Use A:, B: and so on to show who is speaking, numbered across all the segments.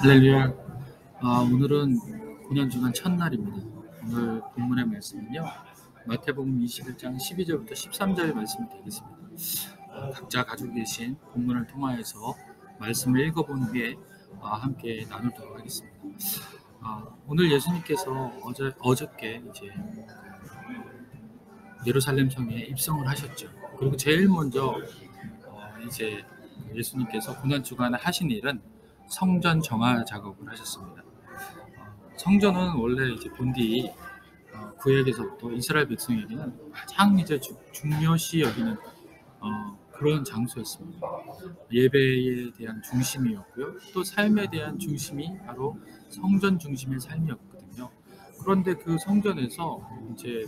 A: 할렐루야. 오늘은 고난주간 첫날입니다. 오늘 본문의 말씀은요, 마태복음 21장 12절부터 13절의 말씀이 되겠습니다. 각자 가지고 계신 본문을 통하여서 말씀을 읽어본 후에 함께 나누도록 하겠습니다. 오늘 예수님께서 어저께 이제 예루살렘 성에 입성을 하셨죠. 그리고 제일 먼저 이제 예수님께서 고난주간에 하신 일은 성전 정화 작업을 하셨습니다. 성전은 원래 이제 본디 구약에서부터 이스라엘 백성에게는 가장 이제 중요시 여기는 그런 장소였습니다. 예배에 대한 중심이었고요. 또 삶에 대한 중심이 바로 성전 중심의 삶이었거든요. 그런데 그 성전에서 이제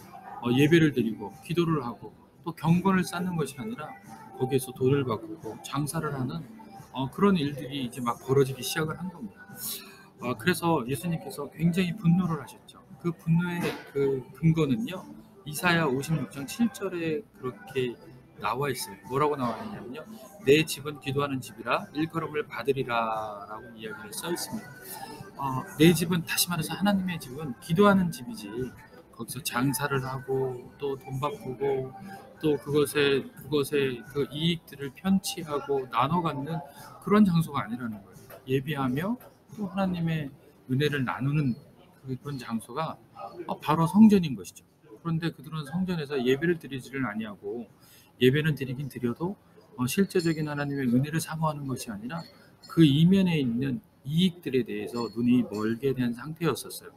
A: 예배를 드리고 기도를 하고 또 경건을 쌓는 것이 아니라 거기에서 돈을 바꾸고 장사를 하는 그런 일들이 이제 막 벌어지기 시작을 한 겁니다. 그래서 예수님께서 굉장히 분노를 하셨죠. 그 분노의 그 근거는요, 이사야 56장 7절에 그렇게 나와 있어요. 뭐라고 나와 있냐면요, 내 집은 기도하는 집이라 일컬음을 받으리라 라고 이야기를 써 있습니다. 내 집은, 다시 말해서 하나님의 집은 기도하는 집이지, 거기서 장사를 하고 또 돈 바꾸고 또 그것의 그 이익들을 편취하고 나눠 갖는 그런 장소가 아니라는 거예요. 예비하며 또 하나님의 은혜를 나누는 그런 장소가 바로 성전인 것이죠. 그런데 그들은 성전에서 예배를 드리지를 아니하고, 예배는 드리긴 드려도 실제적인 하나님의 은혜를 사모하는 것이 아니라 그 이면에 있는 이익들에 대해서 눈이 멀게 된 상태였었어요.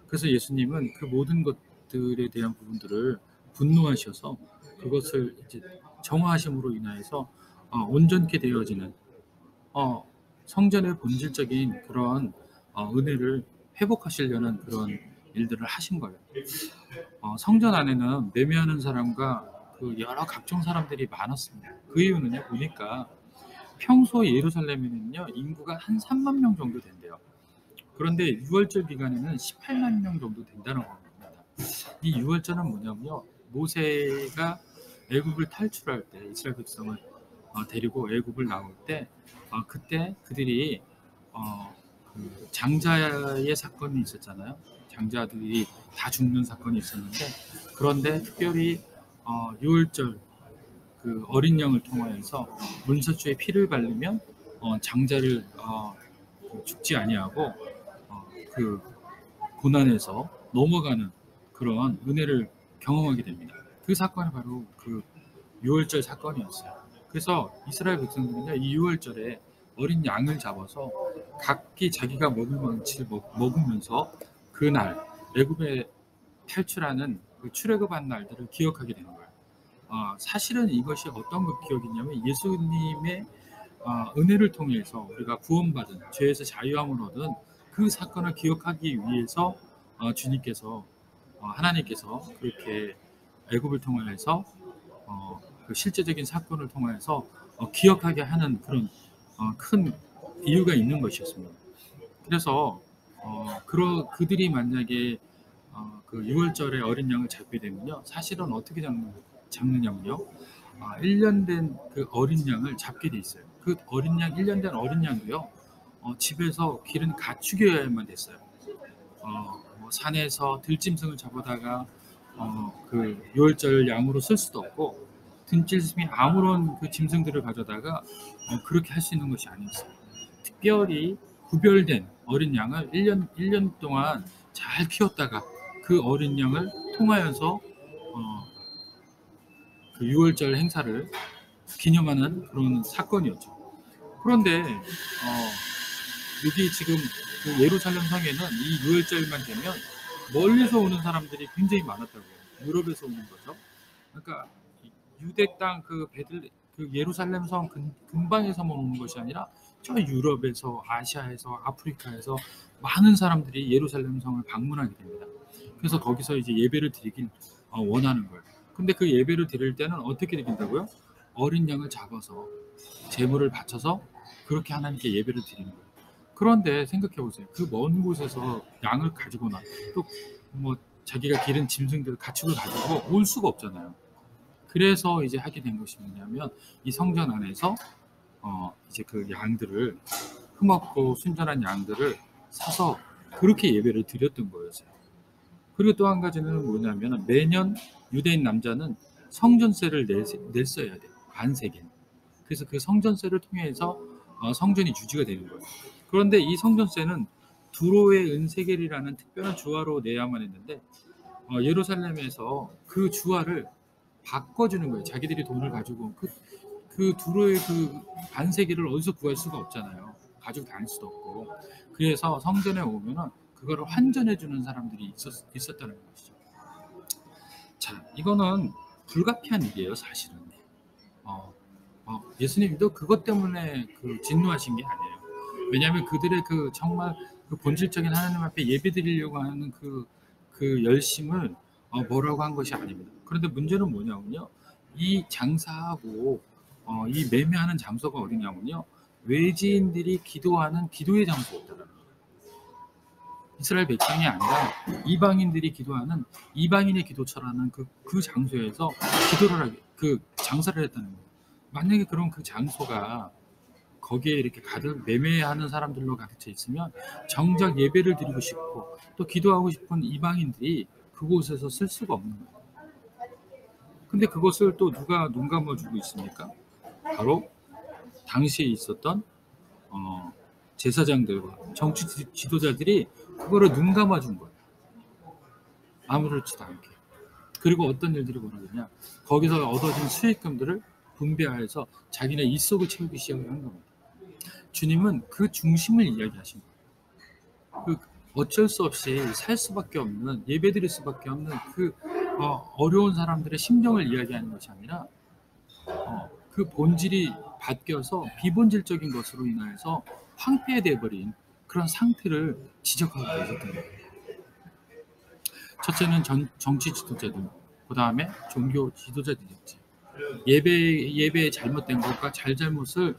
A: 그래서 예수님은 그 모든 것들에 대한 부분들을 분노하셔서 그것을 이제 정화하심으로 인하여서 온전케 되어지는 성전의 본질적인 그런 은혜를 회복하시려는 그런 일들을 하신 거예요. 성전 안에는 매매하는 사람과 그 여러 각종 사람들이 많았습니다. 그 이유는요, 보니까 평소 예루살렘에는요, 인구가 한 3만 명 정도 된대요. 그런데 6월절 기간에는 18만 명 정도 된다는 겁니다. 이 6월절은 뭐냐면요, 모세가 애굽을 탈출할 때 이스라엘 백성을 데리고 애굽을 나올 때 그때 그들이 그 장자의 사건이 있었잖아요. 장자들이 다 죽는 사건이 있었는데, 그런데 특별히 6월절 그 어린 양을 통하여서 문서주의 피를 바르면 장자를 죽지 아니하고 그 고난에서 넘어가는 그런 은혜를 경험하게 됩니다. 그 사건이 바로 그 6월절 사건이었어요. 그래서 이스라엘 백성들은요, 이 6월절에 어린 양을 잡아서 각기 자기가 먹을 만치를 먹으면서 그날 애굽에 탈출하는 그 출애굽한 날들을 기억하게 되는 거예요. 사실은 이것이 어떤 그 기억이냐면, 예수님의 은혜를 통해서 우리가 구원받은, 죄에서 자유함을 얻은 그 사건을 기억하기 위해서 주님께서 하나님께서 그렇게 애굽을 통해서 그 실제적인 사건을 통해서 기억하게 하는 그런 큰 이유가 있는 것이었습니다. 그래서 그들이 만약에 그 6월절에 어린 양을 잡게 되면요, 사실은 어떻게 잡느냐면요, 1년 된 그 어린 양을 잡게 돼 있어요. 그 어린 양, 1년 된 어린 양도요, 집에서 기른 가축이어야만 됐어요. 뭐 산에서 들짐승을 잡아다가 그 6월절 양으로 쓸 수도 없고, 들짐승이 아무런 그 짐승들을 가져다가 그렇게 할 수 있는 것이 아니었어요. 특별히 구별된 어린 양을 1년 동안 잘 키웠다가 그 어린 양을 통하여서 그 6월절 행사를 기념하는 그런 사건이었죠. 그런데 여기 지금 그 예루살렘 성에는 이 6월절만 되면 멀리서 오는 사람들이 굉장히 많았다고요. 유럽에서 오는 거죠. 그러니까 유대 땅 그 예루살렘 성 근방에서만 오는 것이 아니라 저 유럽에서, 아시아에서, 아프리카에서 많은 사람들이 예루살렘 성을 방문하게 됩니다. 그래서 거기서 이제 예배를 드리길 원하는 거예요. 근데 그 예배를 드릴 때는 어떻게 드린다고요? 어린 양을 잡아서 제물을 바쳐서 그렇게 하나님께 예배를 드리는 거예요. 그런데 생각해 보세요. 그 먼 곳에서 양을 가지거나 또 뭐 자기가 기른 짐승들, 가축을 가지고 올 수가 없잖아요. 그래서 이제 하게 된 것이 뭐냐면, 이 성전 안에서 이제 그 양들을 흠없고 순전한 양들을 사서 그렇게 예배를 드렸던 거였어요. 그리고 또 한 가지는 뭐냐면 매년 유대인 남자는 성전세를 냈어야 돼요. 반세겔. 그래서 그 성전세를 통해서 성전이 유지가 되는 거예요. 그런데 이 성전세는 두로의 은세겔이라는 특별한 주화로 내야만 했는데 예루살렘에서 그 주화를 바꿔주는 거예요. 자기들이 돈을 가지고 그 두로의 그 반세겔을 어디서 구할 수가 없잖아요. 가지고 다닐 수도 없고. 그래서 성전에 오면은 그거를 환전해 주는 사람들이 있었다는 것이죠. 자, 이거는 불가피한 일이에요, 사실은. 예수님도 그것 때문에 그 진노하신 게 아니에요. 왜냐하면 그들의 그 정말 그 본질적인 하나님 앞에 예배드리려고 하는 그 열심을 뭐라고 한 것이 아닙니다. 그런데 문제는 뭐냐면요, 이 장사하고 이 매매하는 장소가 어디냐면요, 외지인들이 기도하는 기도의 장소였다는 거예요. 이스라엘 백성이 아니라 이방인들이 기도하는 이방인의 기도처라는 그 장소에서 기도를 하게, 그 장사를 했다는 거예요. 만약에 그런 그 장소가 거기에 이렇게 가득 매매하는 사람들로 가득 차 있으면 정작 예배를 드리고 싶고 또 기도하고 싶은 이방인들이 그곳에서 쓸 수가 없는 거예요. 근데 그것을 또 누가 눈 감아주고 있습니까? 바로 당시에 있었던 제사장들과 정치 지도자들이 그거를 눈 감아준 거예요. 아무렇지도 않게. 그리고 어떤 일들이 벌어지냐, 거기서 얻어진 수익금들을 분배하여서 자기네 입속을 채우기 시작을 한 겁니다. 주님은 그 중심을 이야기하신 거예요. 그 어쩔 수 없이 살 수밖에 없는, 예배드릴 수밖에 없는 그 어려운 사람들의 심정을 이야기하는 것이 아니라 그 본질이 바뀌어서 비본질적인 것으로 인하여서 황폐되어 버린 그런 상태를 지적하고 계셨던 거예요. 첫째는 정치 지도자들, 그 다음에 종교 지도자들이었지. 예배의 잘못된 것과 잘못을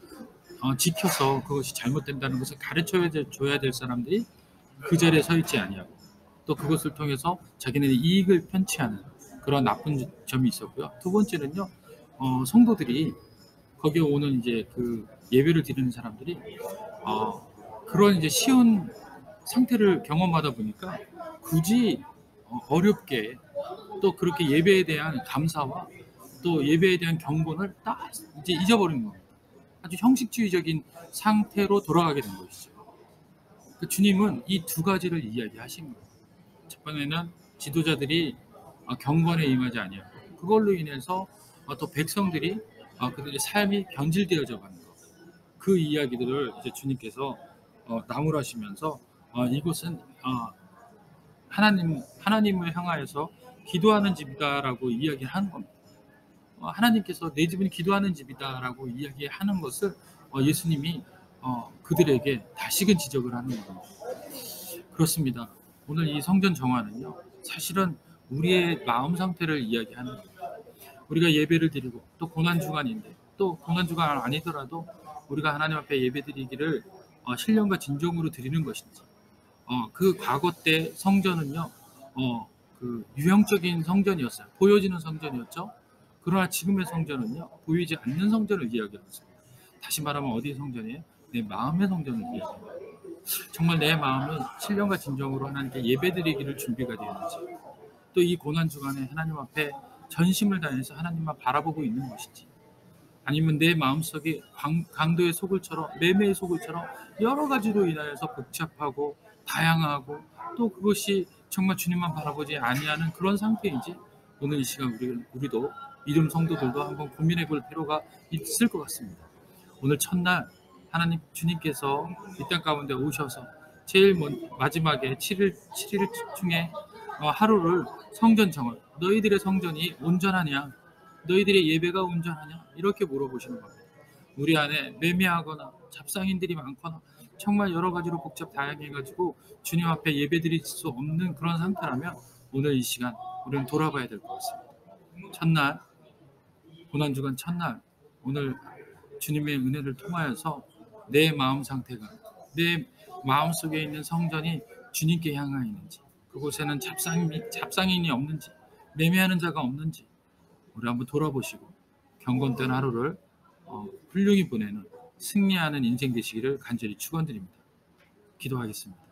A: 지켜서 그것이 잘못된다는 것을 가르쳐야 줘야 될 사람들이 그 자리에 서 있지 아니하고, 또 그것을 통해서 자기네의 이익을 편취하는 그런 나쁜 점이 있었고요. 두 번째는요, 성도들이 거기에 오는 이제 그 예배를 드리는 사람들이 그런 이제 쉬운 상태를 경험하다 보니까 굳이 어렵게 또 그렇게 예배에 대한 감사와 또 예배에 대한 경건을 딱 이제 잊어버린 겁니다. 아주 형식주의적인 상태로 돌아가게 된 것이죠. 그 주님은 이 두 가지를 이야기하신 거예요. 첫 번째는 지도자들이 경건에 임하지 아니하고 그걸로 인해서 또 백성들이 그들의 삶이 변질되어져 가는 것. 그 이야기들을 이제 주님께서 나무라시면서 이곳은 하나님을 향하여서 기도하는 집이다라고 이야기하는 겁니다. 하나님께서 내 집은 기도하는 집이다라고 이야기하는 것을 예수님이 그들에게 다시금 지적을 하는 겁니다. 그렇습니다. 오늘 이 성전 정화는요, 사실은 우리의 마음 상태를 이야기하는 겁니다. 우리가 예배를 드리고 또 고난주간인데, 또 고난주간 아니더라도 우리가 하나님 앞에 예배드리기를 신령과 진정으로 드리는 것인지, 그 과거 때 성전은요, 그 유형적인 성전이었어요. 보여지는 성전이었죠. 그러나 지금의 성전은요, 보이지 않는 성전을 이야기하고 있습니다. 다시 말하면 어디의 성전이에요? 내 마음의 성전을 이야기합니다. 정말 내 마음은 신령과 진정으로 하나님께 예배드리기를 준비가 되었는지, 또 이 고난주간에 하나님 앞에 전심을 다해서 하나님만 바라보고 있는 것인지, 아니면 내 마음속에 강도의 소굴처럼, 매매의 소굴처럼 여러 가지로 인하여서 복잡하고 다양하고 또 그것이 정말 주님만 바라보지 아니하는 그런 상태인지, 오늘 이 시간 우리도 믿음 성도들도 한번 고민해 볼 필요가 있을 것 같습니다. 오늘 첫날 하나님 주님께서 이 땅 가운데 오셔서 제일 마지막에 7일 중에 하루를 성전 정화, 너희들의 성전이 온전하냐, 너희들의 예배가 온전하냐, 이렇게 물어보시는 겁니다. 우리 안에 매매하거나 잡상인들이 많거나 정말 여러 가지로 복잡 다양해가지고 주님 앞에 예배드릴 수 없는 그런 상태라면 오늘 이 시간 우리는 돌아봐야 될 것 같습니다. 첫날, 고난주간 첫날, 오늘 주님의 은혜를 통하여서 내 마음 상태가, 내 마음속에 있는 성전이 주님께 향하 있는지, 그곳에는 잡상인이 없는지, 매매하는 자가 없는지 우리 한번 돌아보시고 경건된 하루를 훌륭히 보내는 승리하는 인생 되시기를 간절히 축원드립니다. 기도하겠습니다.